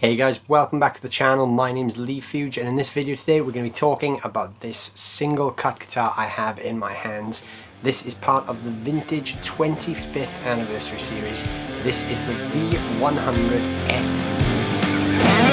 Hey guys, welcome back to the channel. My name's Leigh Fuge, and in this video today we're going to be talking about this single cut guitar I have in my hands. This is part of the Vintage 25th anniversary series. This is the V100 SVB.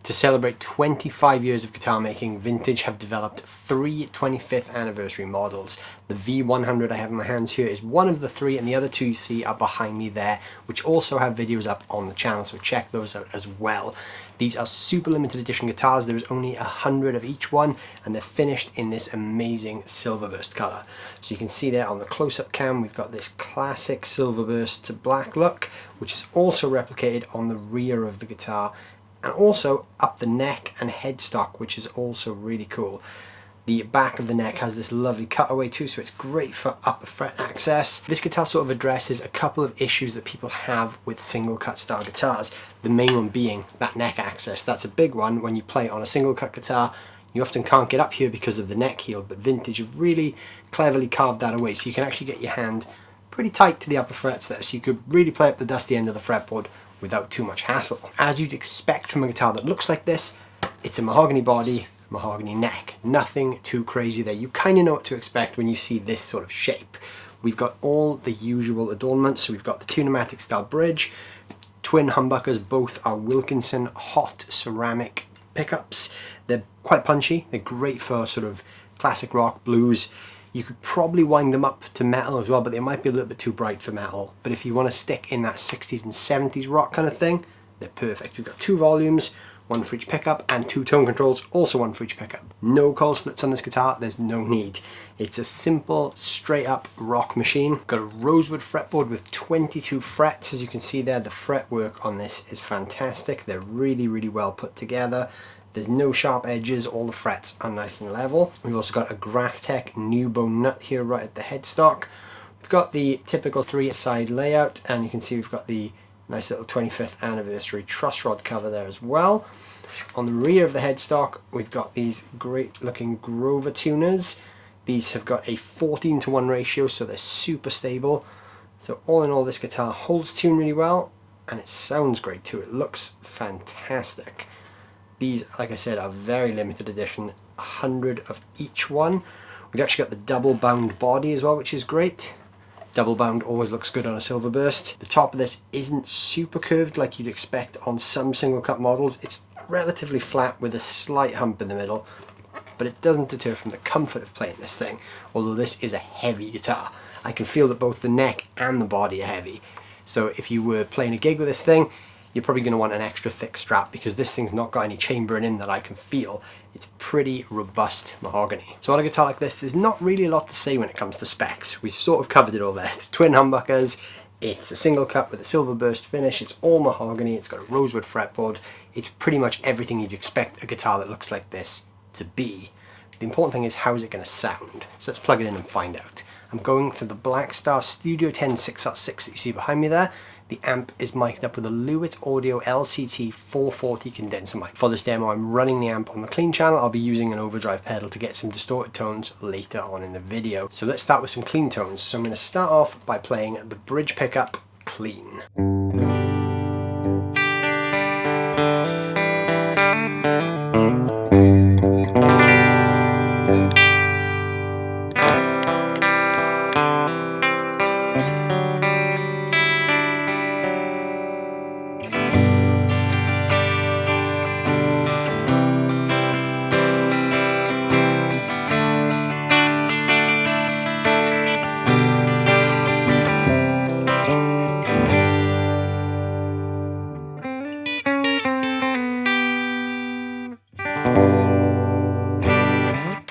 To celebrate 25 years of guitar making, Vintage have developed three 25th anniversary models. The V100 I have in my hands here is one of the three, and the other two you see are behind me there, which also have videos up on the channel, so check those out as well. These are super limited edition guitars. There's only 100 of each one, and they're finished in this amazing Silverburst color. So you can see there on the close-up cam, we've got this classic Silverburst black look, which is also replicated on the rear of the guitar, and also up the neck and headstock, which is also really cool. The back of the neck has this lovely cutaway too, so it's great for upper fret access. This guitar sort of addresses a couple of issues that people have with single cut style guitars. The main one being that neck access. That's a big one. When you play on a single cut guitar, you often can't get up here because of the neck heel, but Vintage have really cleverly carved that away, so you can actually get your hand pretty tight to the upper frets there, so you could really play up the dusty end of the fretboard without too much hassle. As you'd expect from a guitar that looks like this, it's a mahogany body, mahogany neck. Nothing too crazy there. You kind of know what to expect when you see this sort of shape. We've got all the usual adornments. So we've got the Tune-o-matic style bridge, twin humbuckers, both are Wilkinson hot ceramic pickups. They're quite punchy. They're great for sort of classic rock, blues. You could probably wind them up to metal as well, but they might be a little bit too bright for metal. But if you want to stick in that 60s and 70s rock kind of thing, they're perfect. We've got two volumes, one for each pickup, and two tone controls, also one for each pickup. No coil splits on this guitar, there's no need. It's a simple, straight up rock machine. Got a rosewood fretboard with 22 frets. As you can see there, the fretwork on this is fantastic. They're really, really well put together. There's no sharp edges, all the frets are nice and level. We've also got a Graphtec new bone nut here right at the headstock. We've got the typical three-side layout, and you can see we've got the nice little 25th anniversary truss rod cover there as well. On the rear of the headstock, we've got these great looking Grover tuners. These have got a 14:1 ratio, so they're super stable. So all in all, this guitar holds tune really well, and it sounds great too. It looks fantastic. These, like I said, are very limited edition, 100 of each one. We've actually got the double bound body as well, which is great. Double bound always looks good on a Silverburst. The top of this isn't super curved like you'd expect on some single cut models. It's relatively flat with a slight hump in the middle, but it doesn't deter from the comfort of playing this thing, although this is a heavy guitar. I can feel that both the neck and the body are heavy. So if you were playing a gig with this thing, you're probably going to want an extra thick strap, because this thing's not got any chambering in that I can feel. It's pretty robust mahogany. So on a guitar like this, there's not really a lot to say when it comes to specs. We've sort of covered it all there. It's twin humbuckers, It's a single cut with a Silverburst finish, it's all mahogany, it's got a rosewood fretboard, it's pretty much everything you'd expect a guitar that looks like this to be. The important thing is, how is it going to sound? So let's plug it in and find out. I'm going through the Blackstar Studio 10 6R6 that you see behind me there. The amp is mic'd up with a Lewitt Audio LCT 440 condenser mic. For this demo, I'm running the amp on the clean channel. I'll be using an overdrive pedal to get some distorted tones later on in the video. So let's start with some clean tones. So I'm going to start off by playing the bridge pickup clean.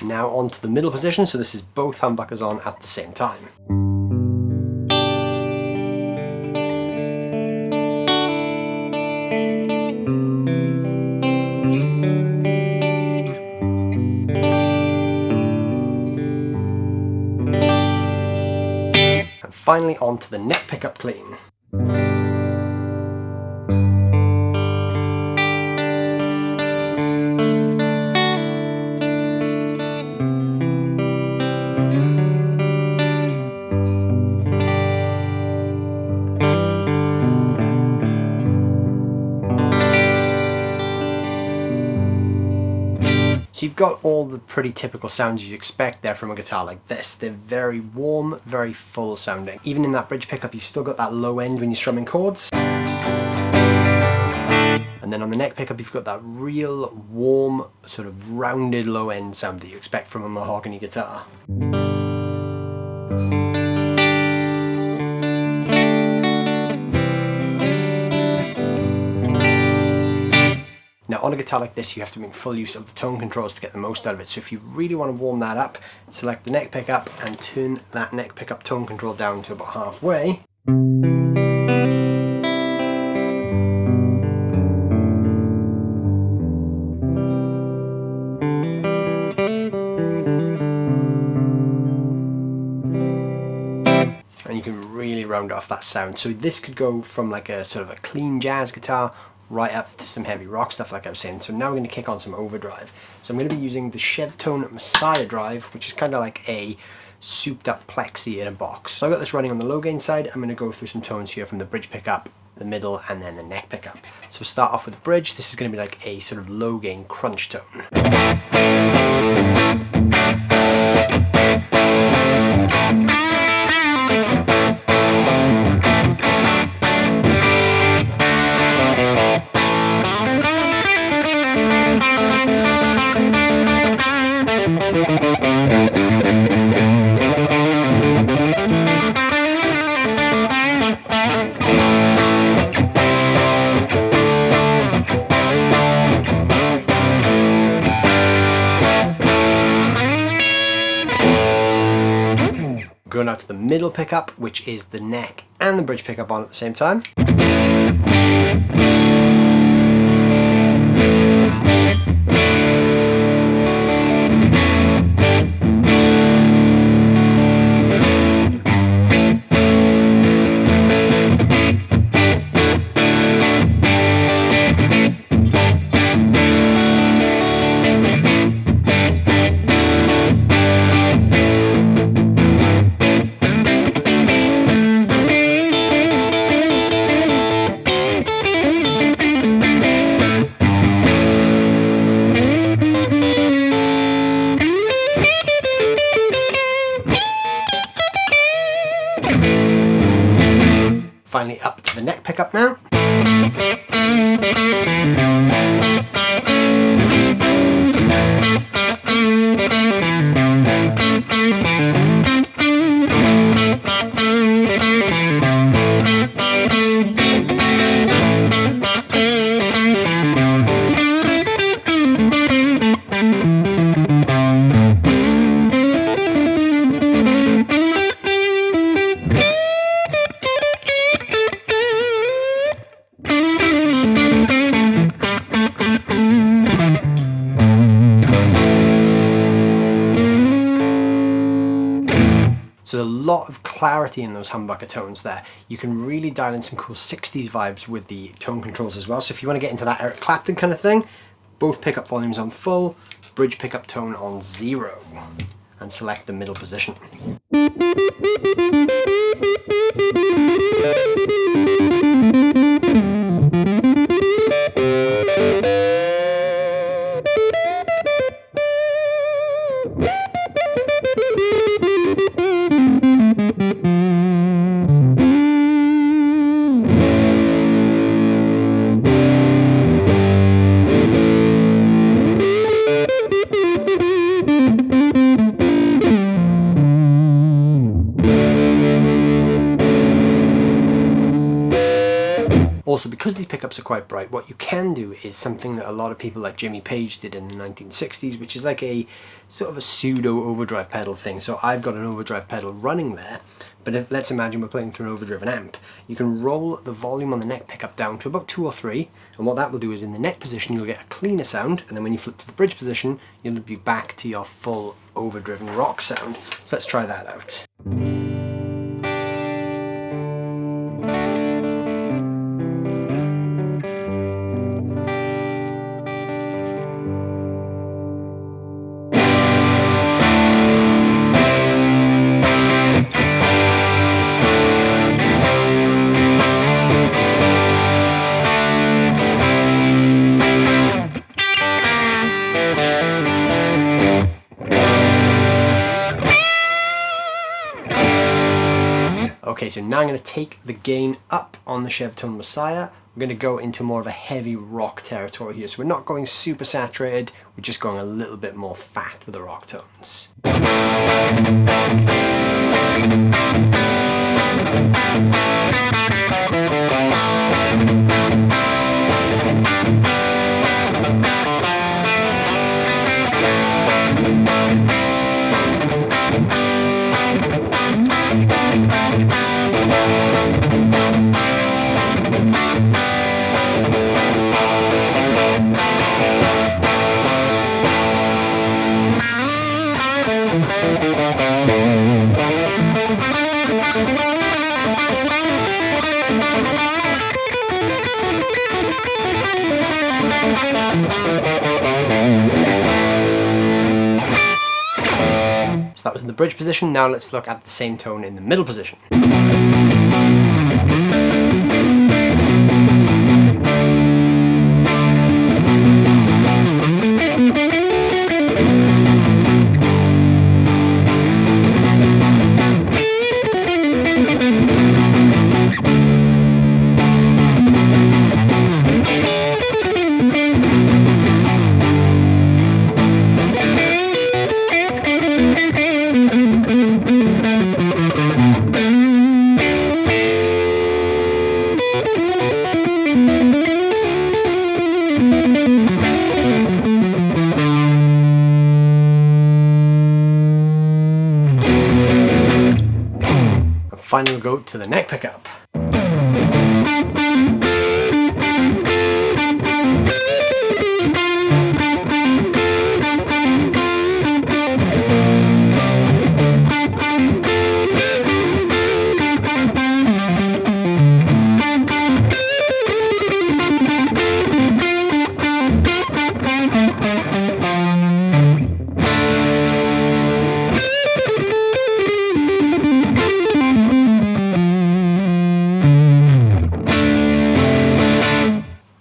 Now onto the middle position, so this is both humbuckers on at the same time. And finally onto the neck pickup clean. So you've got all the pretty typical sounds you'd expect there from a guitar like this. They're very warm, very full sounding. Even in that bridge pickup, you've still got that low end when you're strumming chords. And then on the neck pickup, you've got that real warm, sort of rounded low end sound that you expect from a mahogany guitar. Now on a guitar like this, you have to make full use of the tone controls to get the most out of it. So if you really want to warm that up, select the neck pickup and turn that neck pickup tone control down to about halfway. And you can really round off that sound. So this could go from like a sort of a clean jazz guitar right up to some heavy rock stuff like I was saying. So now we're going to kick on some overdrive. So I'm going to be using the Chevtone Messiah drive, which is kind of like a souped up plexi in a box. So I've got this running on the low gain side. I'm going to go through some tones here from the bridge pickup, the middle, and then the neck pickup. So start off with the bridge. This is going to be like a sort of low gain crunch tone. Going out to the middle pickup, which is the neck and the bridge pickup on at the same time. Finally up to the neck pickup now. So there's a lot of clarity in those humbucker tones there. You can really dial in some cool 60s vibes with the tone controls as well. So if you want to get into that Eric Clapton kind of thing, both pickup volumes on full, bridge pickup tone on 0, and select the middle position. Also, because these pickups are quite bright, what you can do is something that a lot of people like Jimmy Page did in the 1960s, which is like a sort of a pseudo overdrive pedal thing. So I've got an overdrive pedal running there, but let's imagine we're playing through an overdriven amp. You can roll the volume on the neck pickup down to about 2 or 3, and what that will do is in the neck position you'll get a cleaner sound, and then when you flip to the bridge position you'll be back to your full overdriven rock sound. So let's try that out. Okay, so now I'm going to take the gain up on the Chevtone Messiah. We're going to go into more of a heavy rock territory here. So we're not going super saturated, we're just going a little bit more fat with the rock tones. So that was in the bridge position. Now let's look at the same tone in the middle position. Finally we'll go to the neck pickup.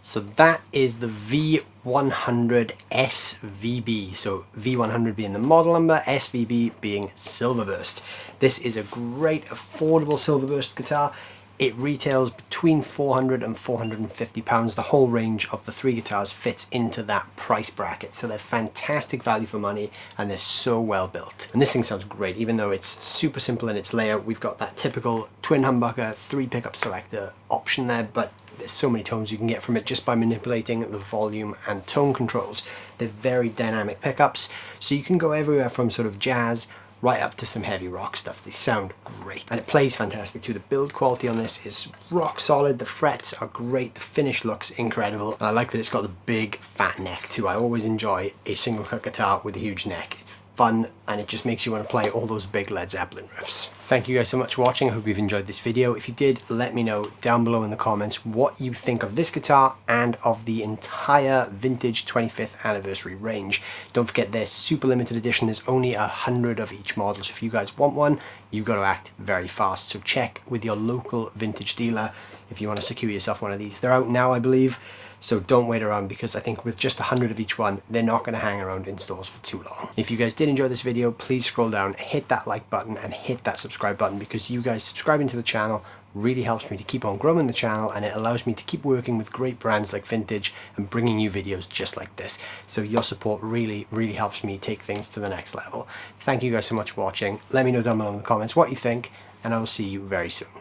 So that is the V100 SVB. So V100 being the model number, SVB being Silverburst. This is a great affordable Silverburst guitar. It retails between £400 and £450. The whole range of the 3 guitars fits into that price bracket. So they're fantastic value for money and they're so well built. And this thing sounds great, even though it's super simple in its layout. We've got that typical twin humbucker, 3 pickup selector option there, but there's so many tones you can get from it just by manipulating the volume and tone controls. They're very dynamic pickups, so you can go everywhere from sort of jazz right up to some heavy rock stuff. They sound great and it plays fantastic too. The build quality on this is rock solid, the frets are great, the finish looks incredible, and I like that it's got the big fat neck too. I always enjoy a single cut guitar with a huge neck. It's fun and it just makes you want to play all those big Led Zeppelin riffs. Thank you guys so much for watching. I hope you've enjoyed this video. If you did, let me know down below in the comments what you think of this guitar and of the entire Vintage 25th anniversary range. Don't forget they're super limited edition. There's only 100 of each model. So if you guys want one, you've got to act very fast. So check with your local vintage dealer if you want to secure yourself one of these. They're out now, I believe. So don't wait around, because I think with just 100 of each one, they're not going to hang around in stores for too long. If you guys did enjoy this video, please scroll down, hit that like button and hit that subscribe button, because you guys subscribing to the channel really helps me to keep on growing the channel, and it allows me to keep working with great brands like Vintage and bringing you videos just like this. So your support really, really helps me take things to the next level. Thank you guys so much for watching. Let me know down below in the comments what you think, and I will see you very soon.